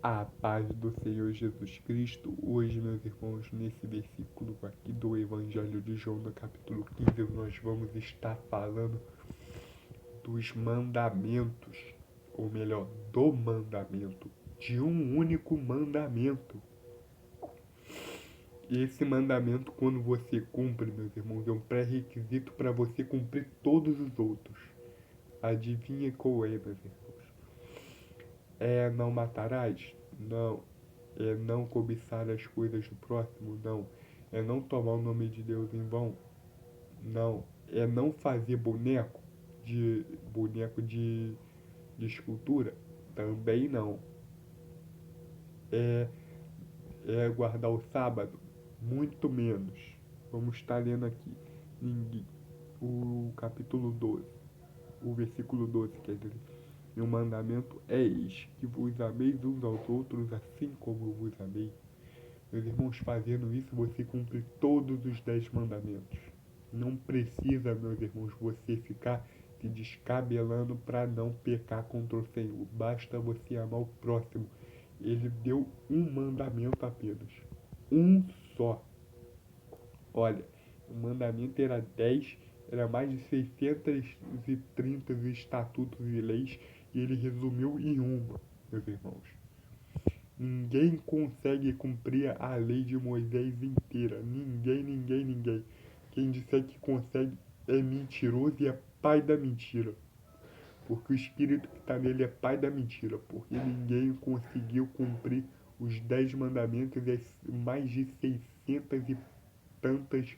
A paz do Senhor Jesus Cristo. Hoje, meus irmãos, nesse versículo aqui do Evangelho de João, no capítulo 15, nós vamos estar falando dos mandamentos, ou melhor, do mandamento, de um único mandamento. E esse mandamento, quando você cumpre, meus irmãos, é um pré-requisito para você cumprir todos os outros. Adivinha qual é, meus irmãos? É não matarás? Não. É não cobiçar as coisas do próximo? Não. É não tomar o nome de Deus em vão? Não. É não fazer boneco de escultura? Também não. É, é guardar o sábado? Muito menos. Vamos estar lendo aqui o capítulo 12, o versículo 12, quer dizer. E o mandamento é este, que vos ameis uns aos outros assim como eu vos amei. Meus irmãos, fazendo isso, você cumpre todos os 10 mandamentos. Não precisa, meus irmãos, você ficar se descabelando para não pecar contra o Senhor. Basta você amar o próximo. Ele deu um mandamento apenas. Um só. Olha, o mandamento era 10, era mais de 630 estatutos e leis, e ele resumiu em uma, meus irmãos. Ninguém consegue cumprir a lei de Moisés inteira. Ninguém. Quem disser que consegue é mentiroso e é pai da mentira. Porque o espírito que está nele é pai da mentira. Porque ninguém conseguiu cumprir os 10 mandamentos e as mais de 600 e tantas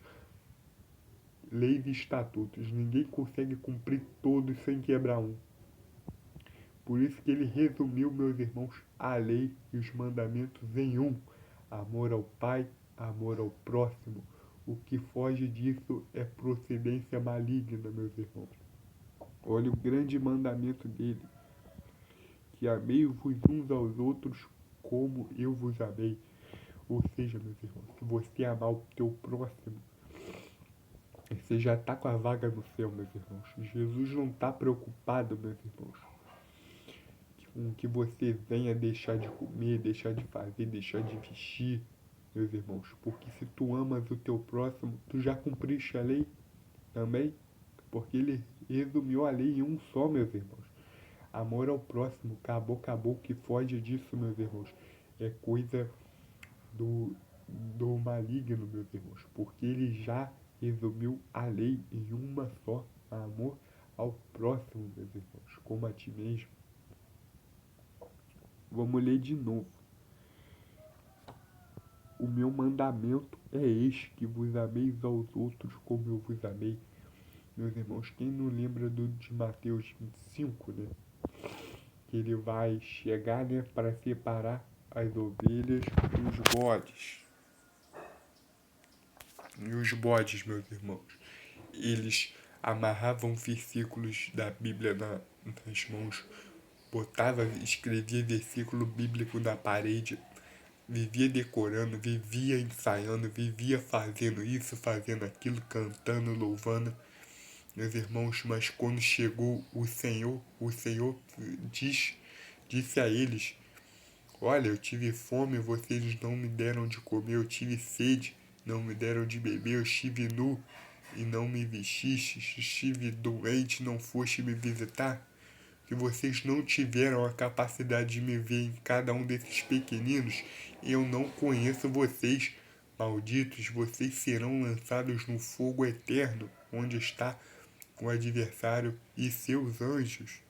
leis e estatutos. Ninguém consegue cumprir todos sem quebrar um. Por isso que ele resumiu, meus irmãos, a lei e os mandamentos em um: amor ao Pai, amor ao próximo. O que foge disso é procedência maligna, meus irmãos. Olha o grande mandamento dele: que amei-vos uns aos outros como eu vos amei. Ou seja, meus irmãos, se você amar o teu próximo, você já está com a vaga no céu, meus irmãos. Jesus não está preocupado, meus irmãos, com que você venha deixar de comer, deixar de fazer, deixar de vestir, meus irmãos. Porque se tu amas o teu próximo, tu já cumpriste a lei também. Porque ele resumiu a lei em um só, meus irmãos. Amor ao próximo, acabou, que foge disso, meus irmãos. É coisa do, do maligno, meus irmãos. Porque ele já resumiu a lei em uma só: amor ao próximo, meus irmãos, como a ti mesmo. Vamos ler de novo. O meu mandamento é este, que vos ameis aos outros como eu vos amei. Meus irmãos, quem não lembra de Mateus 25, né? Que ele vai chegar, né, para separar as ovelhas dos bodes. E os bodes, meus irmãos, eles amarravam versículos da Bíblia nas mãos, escrevia versículo bíblico na parede, vivia decorando, vivia ensaiando, vivia fazendo isso, fazendo aquilo, cantando, louvando, meus irmãos. Mas quando chegou o Senhor disse a eles: olha, eu tive fome, vocês não me deram de comer, eu tive sede, não me deram de beber, eu estive nu e não me vestistes, estive doente, não foste me visitar. Que vocês não tiveram a capacidade de me ver em cada um desses pequeninos, eu não conheço vocês. Malditos, vocês serão lançados no fogo eterno, onde está o adversário e seus anjos.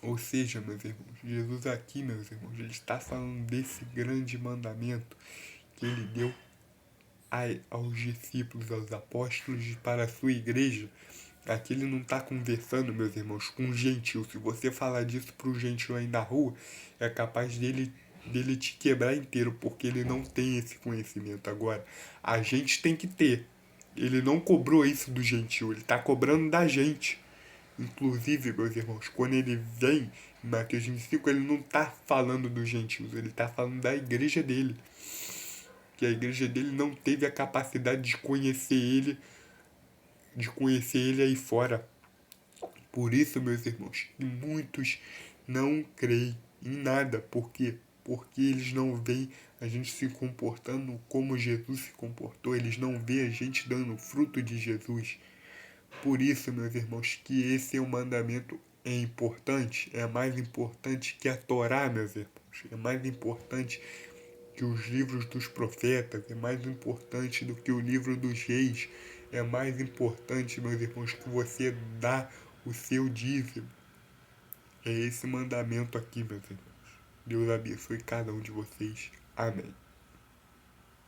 Ou seja, meus irmãos, Jesus aqui, meus irmãos, ele está falando desse grande mandamento que ele deu aos discípulos, aos apóstolos, para a sua igreja. Aqui ele não está conversando, meus irmãos, com um gentil. Se você falar disso para o gentil aí na rua, é capaz dele te quebrar inteiro, porque ele não tem esse conhecimento. Agora, a gente tem que ter. Ele não cobrou isso do gentil, ele está cobrando da gente. Inclusive, meus irmãos, quando ele vem em Mateus 25, ele não está falando dos gentios, ele está falando da igreja dele. Que a igreja dele não teve a capacidade de conhecer ele aí fora. Por isso, meus irmãos, que muitos não creem em nada. Por quê? porque eles não veem a gente se comportando como Jesus se comportou, eles não veem a gente dando fruto de Jesus. Por isso, meus irmãos, que esse é um mandamento importante, é mais importante que a Torá, meus irmãos, é mais importante que os livros dos profetas, é mais importante do que o livro dos reis, é mais importante, meus irmãos, que você dá o seu dízimo. É esse mandamento aqui, meus irmãos. Deus abençoe cada um de vocês. Amém.